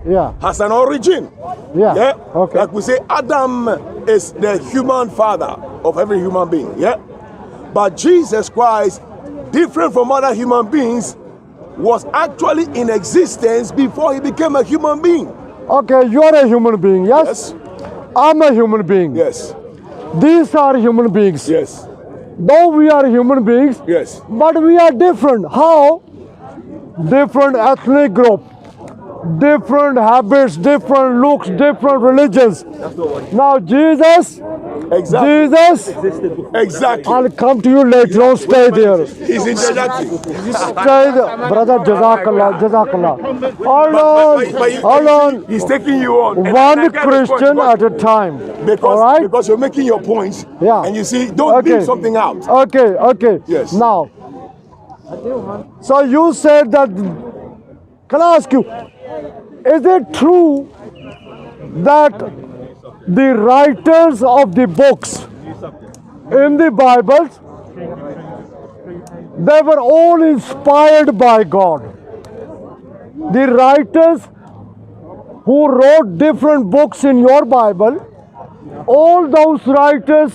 has an origin. Yeah. Okay. Like we say, Adam is the human father of every human being. Yeah. But Jesus Christ, different from other human beings, was actually in existence before he became a human being. Okay, you are a human being, yes? I'm a human being. Yes. These are human beings. Yes. Though we are human beings, Yes. but we are different. How? Different ethnic group, different habits, different looks, different religions. Now Jesus, Exactly. I'll come to you later, don't stay there. He's interjecting. Stay there. Brother, Jazakallah. Hold on. He's taking you on. One Christian at a time. Because you're making your points. Yeah. And you see, don't leave something out. Okay. Yes. Now, so you said that, can I ask you, is it true that the writers of the books in the Bible, they were all inspired by God? The writers who wrote different books in your Bible, all those writers,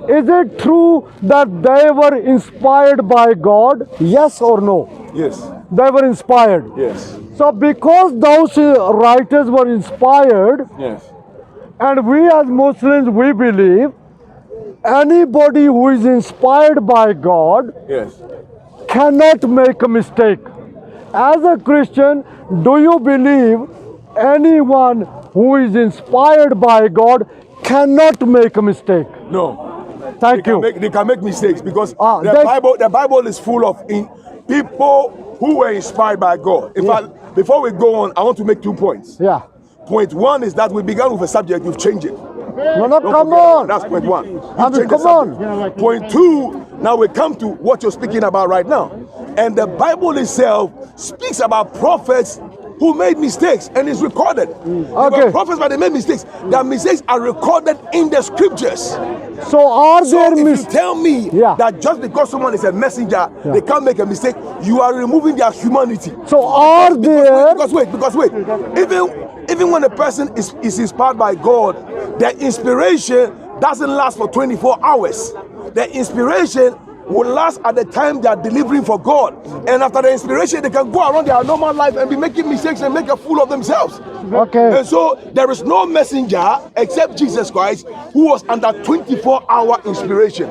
is it true that they were inspired by God? Yes or no? Yes. They were inspired. Yes. So because those writers were inspired, Yes. and we as Muslims, we believe anybody who is inspired by God Yes. cannot make a mistake. As a Christian, do you believe anyone who is inspired by God cannot make a mistake? No. Thank you. They can make mistakes because the Bible is full of people who were inspired by God. In fact, before we go on, I want to make 2 points. Yeah. Point one is that we began with a subject, you've changed it. No, come on. That's point one. Come on. Point two, now we come to what you're speaking about right now. And the Bible itself speaks about prophets who made mistakes, and it's recorded. They were prophets, but they made mistakes. Their mistakes are recorded in the scriptures. So are there if you tell me that just because someone is a messenger, they can't make a mistake, you are removing their humanity. So are there... Because wait. Even when a person is inspired by God, the inspiration doesn't last for 24 hours. The inspiration will last at the time they are delivering for God. And after the inspiration, they can go around their normal life and be making mistakes and make a fool of themselves. Okay. And so there is no messenger except Jesus Christ who was under 24-hour inspiration.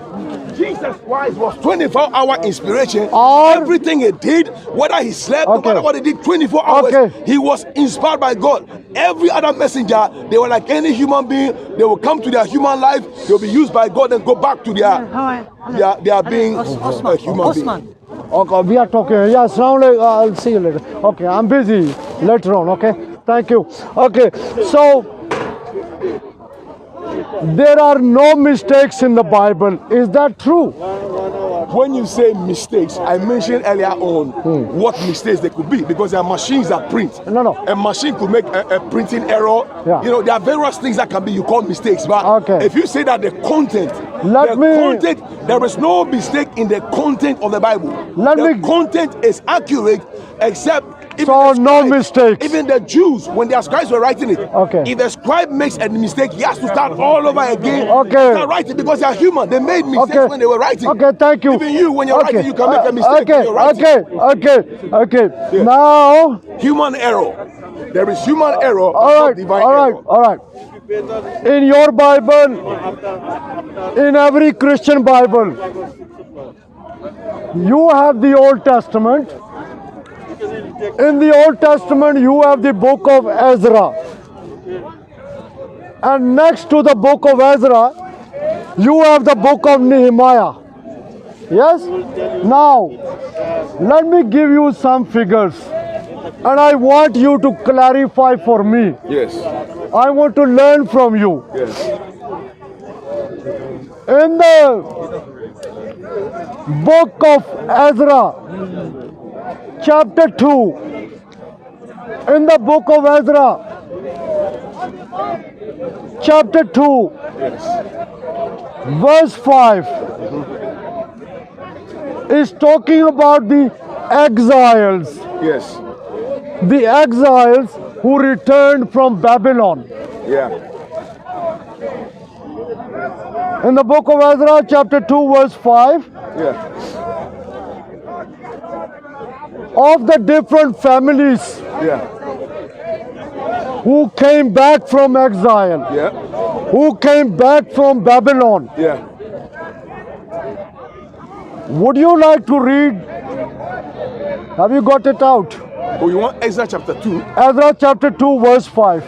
Jesus Christ was 24-hour inspiration. Everything he did, whether he slept, no matter what he did, 24 hours, he was inspired by God. Every other messenger, they were like any human being. They will come to their human life, they'll be used by God and go back to their being a human being. Okay, we are talking. Yeah, I'll see you later. Okay, I'm busy later on. Okay, thank you. Okay, so there are no mistakes in the Bible. Is that true? When you say mistakes, I mentioned earlier on what mistakes they could be, because there are machines that print. No. A machine could make a printing error. Yeah. You know, there are various things that can be you call mistakes. But if you say that the content, there is no mistake in the content of the Bible. Content is accurate, except no mistake. Even the Jews, when their scribes were writing it, if the scribe makes a mistake, he has to start all over again. Start writing, because they are human. They made mistakes when they were writing. Okay, thank you. Even you, when you're writing, you can make a mistake. Okay. Now, human error. There is human error. All right. In your Bible, in every Christian Bible, you have the Old Testament. In the Old Testament, you have the book of Ezra. And next to the book of Ezra, you have the book of Nehemiah. Yes? Now, let me give you some figures. And I want you to clarify for me. Yes. I want to learn from you. Yes. In the book of Ezra, chapter 2, in the book of Ezra, chapter 2, verse 5, is talking about the exiles. Yes. The exiles who returned from Babylon. Yeah. In the book of Ezra, chapter 2, verse 5, Yeah. of the different families Yeah. who came back from exile, Yeah. who came back from Babylon. Yeah. Would you like to read? Have you got it out? Oh, you want Ezra chapter 2? Ezra chapter 2, verse 5.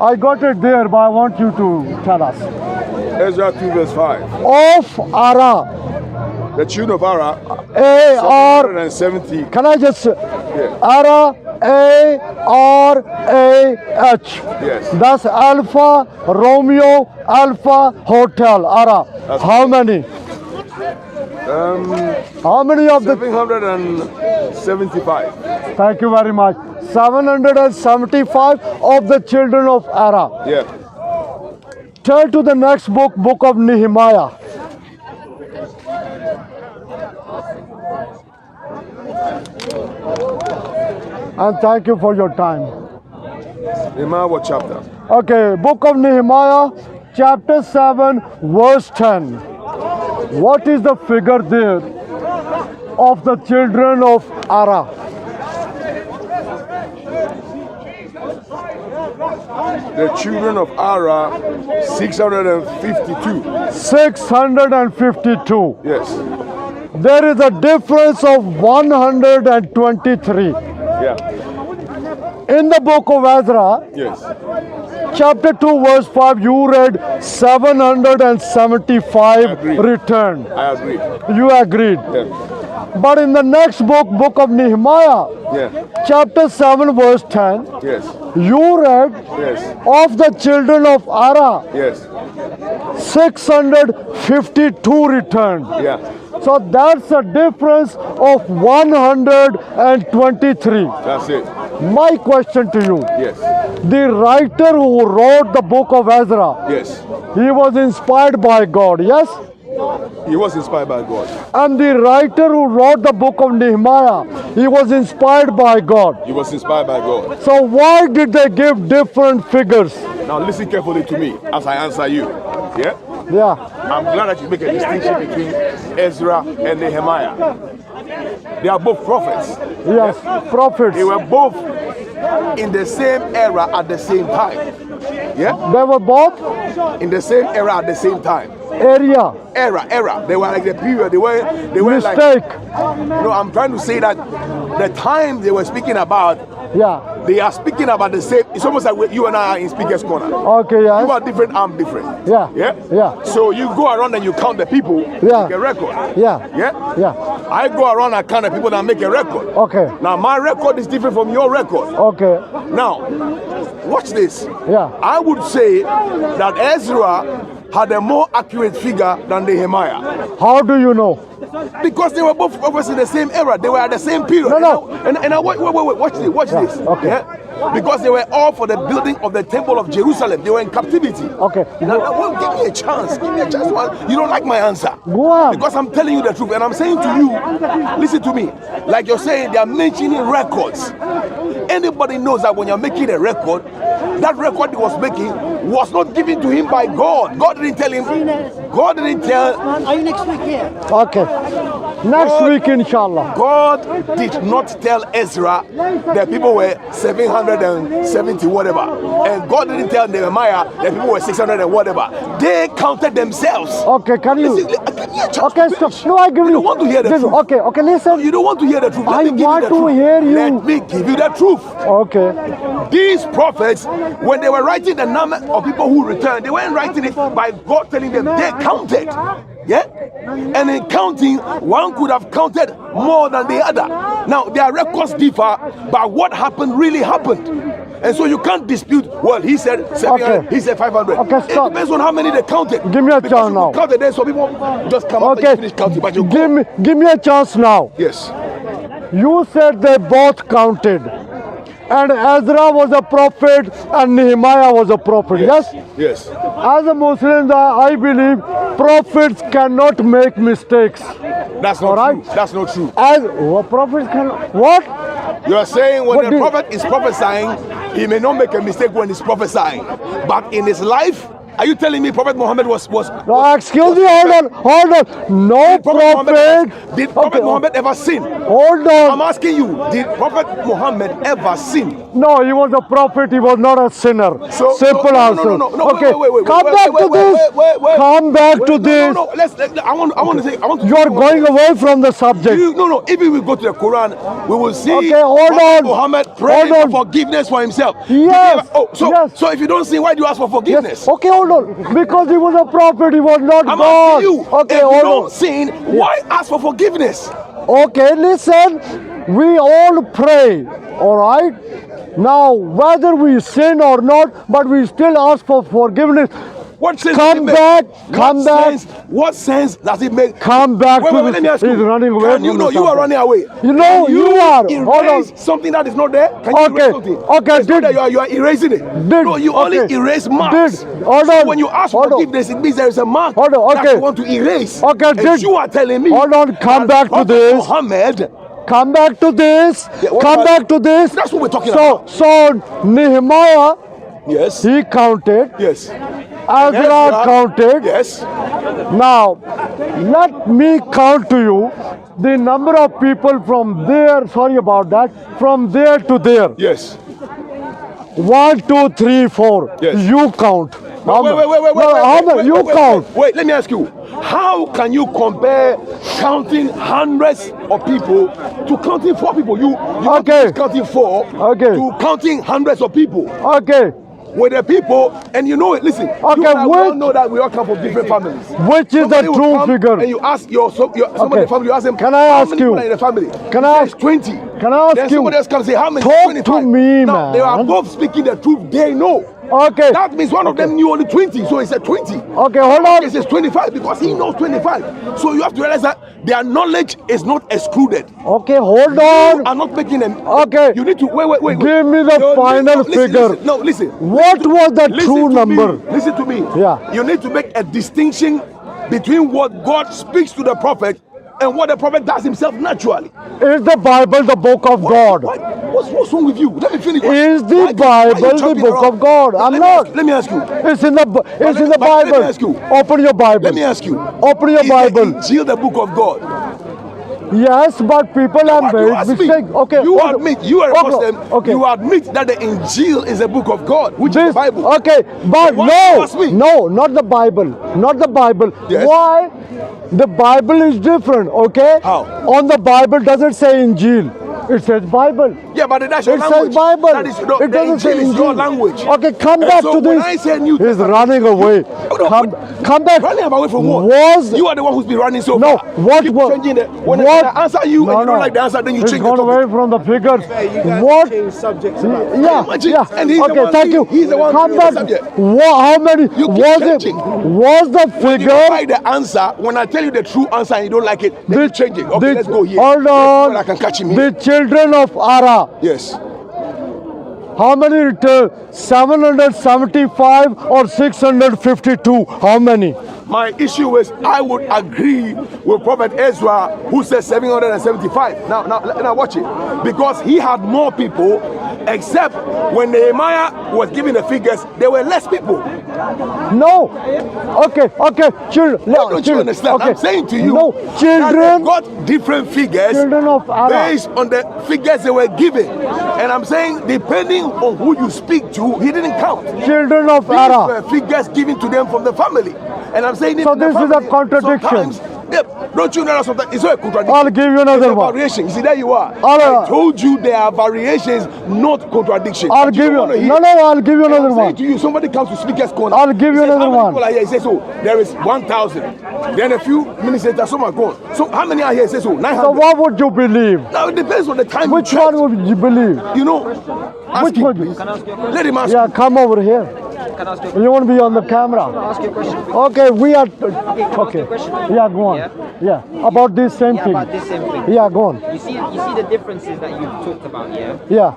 I got it there, but I want you to tell us. Ezra 2 verse 5. Of Ara, The children of Ara, A-R, 770. can I just, Yeah. Ara, A-R-A-H. Yes. That's Alpha, Romeo, Alpha, Hotel, Ara. That's How many? How many of the, 775. thank you very much. 775 of the children of Ara. Yeah. Turn to the next book, book of Nehemiah. And thank you for your time. Nehemiah what chapter? Okay, book of Nehemiah, chapter 7, verse 10. What is the figure there of the children of Ara? The children of Ara, 652. 652. Yes. There is a difference of 123. Yeah. In the book of Ezra, Yes. chapter 2, verse 5, you read 775 Agreed. returned. I agree. You agreed. Yeah. But in the next book, book of Nehemiah, Yeah. chapter 7, verse 10, Yes. you read Yes. of the children of Ara, Yes. 652 returned. Yeah. So that's a difference of 123. That's it. My question to you, Yes. the writer who wrote the book of Ezra, Yes. he was inspired by God, yes? He was inspired by God. And the writer who wrote the book of Nehemiah, he was inspired by God. He was inspired by God. So why did they give different figures? Now listen carefully to me as I answer you. Yeah? Yeah, I'm glad that you make a distinction between Ezra and Nehemiah. They are both prophets. yes, prophets. They were both in the same era at the same time. Yeah? They were both In the same era at the same time. area. Era. They were like the period. They were like. Mistake. No, I'm trying to say that the time they were speaking about, Yeah. they are speaking about the same. It's almost like you and I are in speaker's corner. Okay, yes. You are different, I'm different. Yeah. Yeah? Yeah. So you go around and you count the people, Yeah. make a record. Yeah. Yeah? Yeah. I go around and count the people that make a record. Okay. Now my record is different from your record. Okay. Now, watch this. Yeah. I would say that Ezra had a more accurate figure than Nehemiah. How do you know? Because they were both prophets in the same era. They were at the same period. No. And I watch this. Watch Yeah, this. okay. Yeah? Because they were all for the building of the temple of Jerusalem. They were in captivity. Okay. Well, give me a chance. Give me a chance. You don't like my answer. Go on. Because I'm telling you the truth. And I'm saying to you, listen to me. Like you're saying, they are mentioning records. Anybody knows that when you're making a record, that record he was making was not given to him by God. God didn't tell him. God didn't tell. Are you next week here? Okay. Next week, inshallah. God did not tell Ezra that people were 770 whatever. And God didn't tell Nehemiah that people were 600 and whatever. They counted themselves. Okay, can you? Listen, give me a chance Okay, to stop. finish. No, I give you. don't want to hear the this, truth. Okay, listen. You don't want to hear the truth. Let I me give want you the to truth. hear you. Let me give you the truth. Okay. These prophets, when they were writing the number of people who returned, they weren't writing it by God telling them. They counted. Yeah? And in counting, one could have counted more than the other. Now, their records differ, but what happened really happened. And so you can't dispute, well, he said 700, Okay. he said 500. Okay, It stop. depends on how many they counted. Give me a Because chance you now. counted there, so people just come up and Okay. finish counting. But you Give me a chance now. Yes. You said they both counted. And Ezra was a prophet and Nehemiah was a prophet. Yes? Yes. As a Muslim, I believe prophets cannot make mistakes. That's not All right. true. That's not true. As prophets can what? You are saying when What the did- prophet is prophesying, he may not make a mistake when he's prophesying. But in his life, are you telling me Prophet Muhammad was No, excuse me, hold on. No prophet. Did Prophet Muhammad ever sin? Hold I'm on. asking you, did Prophet Muhammad ever sin? No, he was a prophet. He was not a sinner. So- Simple no, answer. no, Okay, wait, come back to this. wait. Come back to No, this. no, I want to say, I want to. You are going away from the subject. No. If we go to the Quran, we will see Okay, hold Prophet on. Muhammad praying Hold for on. forgiveness for himself. Yes, yes. So if you don't sin, why do you ask for forgiveness? Yes. Okay, hold on. Because he was a prophet. He was not I'm God. asking you, Okay, if you hold don't on. sin, why ask for forgiveness? Okay, listen. We all pray. All right. Now, whether we sin or not, but we still ask for forgiveness. What sense Come does it back, make? come back. What sense does it make? Come back Wait, to let me this. ask you. He's running away Can from you know the you are subject. running away? You know Can you are. Hold on. erase something that is not there? Can you Okay, erase something? okay, It's not did- that you are erasing it. Did- No, you only okay, erase marks. did- hold So on, when you ask for hold on. forgiveness, it means there is a mark Hold on, that okay. you want to erase. Okay, and did- you are telling me. hold on, come that back to Prophet this. Muhammad. Come back to this. Yeah, what Come about- back to this. That's what we're talking so, about. So Nehemiah, Yes. he counted. Yes. Ezra counted. Yes. Now, let me count to you the number of people from there. Sorry about that. From there to there. Yes. 1, 2, 3, 4. Yes. You count. No, wait. How many? You count. Wait, let me ask you. How can you compare counting hundreds of people to counting 4 people? You Okay. counting 4 Okay. to counting hundreds of people. Okay. With the people, and you know it. Listen, you Okay, and I, we all which- know that we all come from different families. Which is Somebody the will true come figure? And you ask your somebody in Okay. the family, you ask them, Can I how ask many you? people are in the family? Can He I says ask- 20. Can I ask Then you? somebody else comes and say, how many? Talk 25. to me, Now, they are man. both speaking the truth. They know. Okay. That means one of them knew only 20, so he said 20. Okay, hold on. He says 25 because he knows 25. So you have to realize that their knowledge is not excluded. Okay, hold You on. are not making them. Okay. You need to wait. Give me the final figure. Listen. What was the Listen true to number? Me. Listen to me. Yeah. You need to make a distinction between what God speaks to the prophet and what the prophet does himself naturally. Is the Bible the book of God? What's wrong with you? Let me finish. Is the Why you Bible the jumping book around? of God? I'm not. Let me ask you. It's in the Let me Bible. ask you. Open your Bible. Let me ask you. Open your Is Bible. the Injil the book of God? Yes, but people have Why do you made ask me? mistakes. Okay. You hold on. admit, you are a Okay, Muslim, okay. you admit that the Injil is a book of God, which is the Bible. Okay, but Why no, you ask me? no, not the Bible. Not the Bible. Yes. Why? The Bible is different, okay? How? On the Bible doesn't say Injil. It says Bible. Yeah, but that's your It language. says Bible. That is, no, It the doesn't say Injil is your Injil. language. Okay, come And back so to when this. I say New He's Testament, running away. No, Come back. running away from what? Was You are the one who's been running so no? far. What Keep was? changing the when what? I answer you and you don't like the answer, then you He's change the gone topic. away from the figures. You guys What? change subjects about Yeah, Imagine. yeah. And he's the Okay, one thank you. he's the one Come doing back. the subject. How many You keep was it? changing. Was the You don't figure? like the answer. When I tell you the true answer and you don't like it, then you change it. Okay, let's go here. Hold Let's see on. whether I can catch him The here. children of Ara. Yes. How many? 775 or 652? How many? My issue is I would agree with Prophet Ezra who says 775. Now watch it. Because he had more people, except when Nehemiah was giving the figures, there were less people. No. Okay. Children. Don't you understand? Okay. I'm saying to you No. that Children. they got different figures Children of Ara. based on the figures they were given. And I'm saying depending on who you speak to, he didn't count. Children of These Ara. were figures given to them from the family. And I'm saying So in the this is a family, contradiction. sometimes, yeah, don't you know that sometimes it's not a contradiction? I'll give you another It's a one. variation. You see, there you are. I'll- I told you there are variations, not contradictions. I'll But give don't you. wanna hear. No. I'll give you And another I'm saying one. to you, somebody comes to speaker's corner. I'll give you He says, another how many one. people are here? He says, oh, there is 1,000. Then a few minutes later, some are gone. So how many are here? He says, oh, 900. So what would you believe? Now it depends on the time. Which you check. one would you believe? You know, ask Which him, one? please. Can I ask you a question? Let him ask. Yeah, come over here. Can I ask you a You want to be on the camera? ask you a question? Okay, we are. can I ask you Okay. a question? Yeah, go on. Yeah? Yeah, about this same Yeah, thing. about this same thing. Yeah, go on. You see the differences that you've talked about, yeah? Yeah.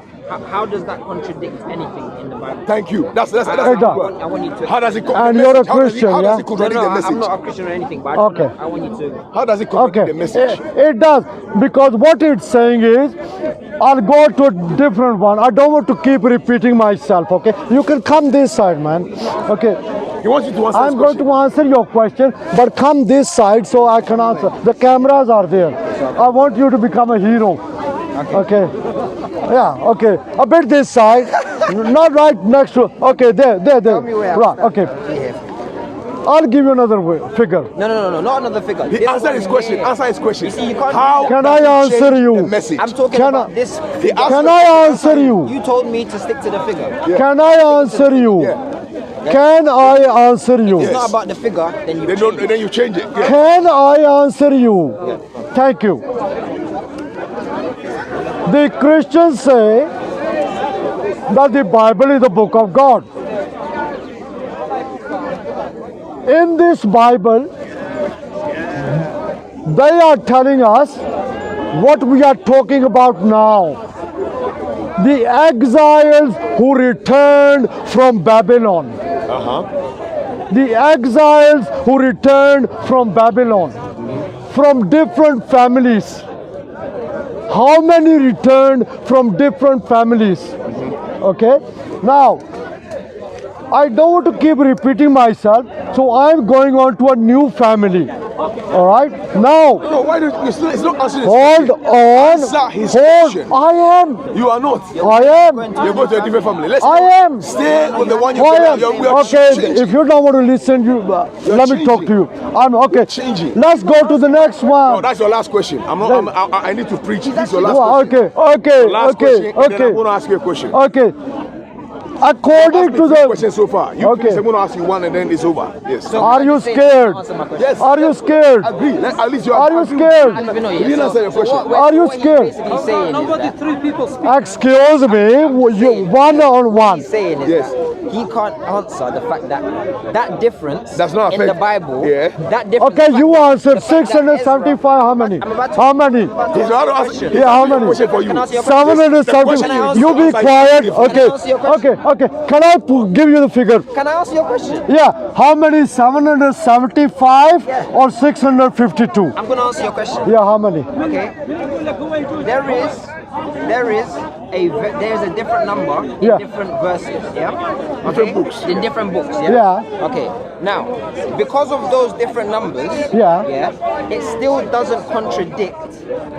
How does that contradict anything in the Bible? Thank you. That's It a does. good one. I want you to. How does it And you're a Christian, how does yeah? it contradict the I'm message? not a Christian or anything, but Okay. I want you to. How does it contradict Okay. the message? It does, because what it's saying is, I'll go to a different one. I don't want to keep repeating myself, okay? You can come this side, man. Okay. He wants you to answer I'm going to answer your question, but come this side so I can answer. The cameras are there. I want you to become a hero. Okay. Yeah, okay. A bit this side. Not right next to. Okay, there. Right, okay. I'll give you another figure. No, not another figure. He answered his question. Answer his question. You see, you can't. How Can does I it answer change you? the message? I'm talking Can about I- this. Can I answer you? You told me to stick to the figure. Can I answer you? Yeah. Can I answer you? It's not about the figure, then you Then, change it. then you change it. Yeah. Can I answer you? Thank you. The Christians say that the Bible is the book of God. In this Bible, they are telling us what we are talking about now. The exiles who returned from Babylon. The exiles who returned from Babylon, from different families. How many returned from different families? Okay? Now, I don't want to keep repeating myself, so I'm going on to a new family. All right? Now, No, why don't you still, it's not answering his hold question. on. Answer his Hold. question. I am. You are not. I am. You're going to a different family. Let's I am. stay with the one you I can. am. We are Okay, changing. if you don't want to listen, you let me talk to you. I'm okay. changing. Let's go to the next No, one. that's your last question. I need to preach. This is your last Well, question. okay, Last okay, question. And then I'm okay, going to ask you a question. okay. According to Three the, questions so far. You Okay. finish, I'm going to ask you one and then it's over. Yes. are you scared? Yes. Are you scared? Agree. At least you Are you agree. scared? I don't even know You yet. didn't answer your question. Are you What scared? he's basically saying is that, Three people speak. Excuse me, you one on one. he's saying is Yes. that he can't answer the fact that that difference Does not in the affect- Bible, Yeah. that difference. Okay, you the fact answered that Ezra- 675. How many? I'm about to- How many? He's about to answer. Yeah, how many? Question for you. Can I ask you a question? 770. You be Can I quiet. answer Okay, Can I ask you a question? okay. Can I give you the figure? Can I ask you a question? Yeah. How many? 775 Yeah. or 652? I'm going to ask you a question. Yeah. How many? Okay. There is a different number in Yeah. different verses. Yeah. Different books. In different books. Yeah. Yeah. Okay. Now, because of those different numbers. Yeah. It still doesn't contradict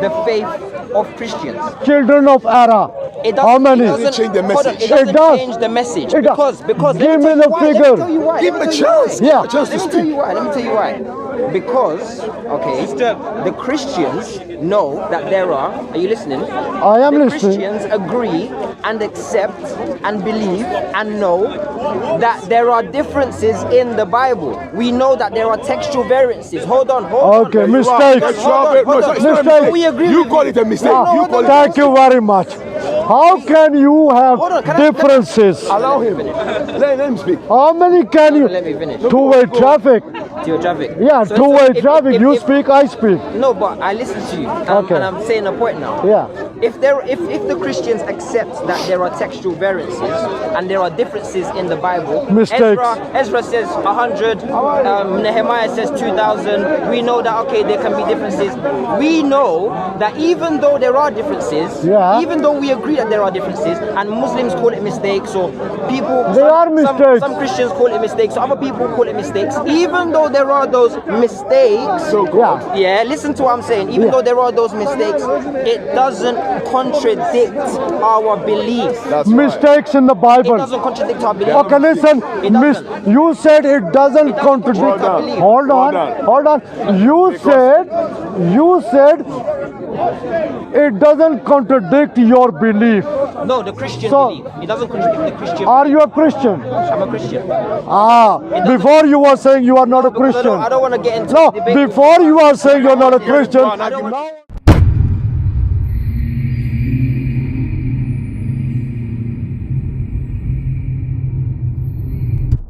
the faith of Christians. Children of Era. It How many? It doesn't, change the hold on, message. it doesn't It does. change the message It does. because Give let me tell the you why, figure. Let me tell you why. Give him a chance. Yeah. Give him a chance to Let me tell speak. you why. Let me tell you why. Because, okay, the Christians know that there are. Are you listening? I am the listening. Christians agree and accept and believe and know that there are differences in the Bible. We know that there are textual variances. Hold on. Okay, You are- mistakes. that's your- no, it's not a Mistake. mistake. We agree You with call you. it a mistake. No, You hold call on. it a Thank you very much. How can you have Hold on, can I- differences? Allow him. Let him speak. How many can you? Let me finish. Two-way traffic. To your traffic. Yeah, So two-way if- traffic. if- You if- speak, I speak. No, but I listen to you, Okay. and I'm saying a point now. Yeah. If the Christians accept that there are textual variances and there are differences in the Bible, Mistakes. Ezra says 100, Nehemiah says 2,000. We know that there can be differences. We know that even though there are differences, Yeah. even though we agree that there are differences, and Muslims call it mistakes, or people, They are mistakes. Some Christians call it mistakes, other people call it mistakes. Even though there are those mistakes, Yeah. yeah, listen to what I'm saying. Even though there are those mistakes, it doesn't contradict our belief. Mistakes in the It Bible. doesn't contradict our belief. Okay, listen. It doesn't. You said it doesn't contradict. Hold on. Hold on. Hold on. Hold on. You said it doesn't contradict your belief. No, the Christian So- belief. It doesn't contradict the Christian. Are you a Christian? I'm a Christian. Before you were saying you are not a Because Christian. I don't want to get into No, a debate. before you are saying you're not a Christian. Now give me- Now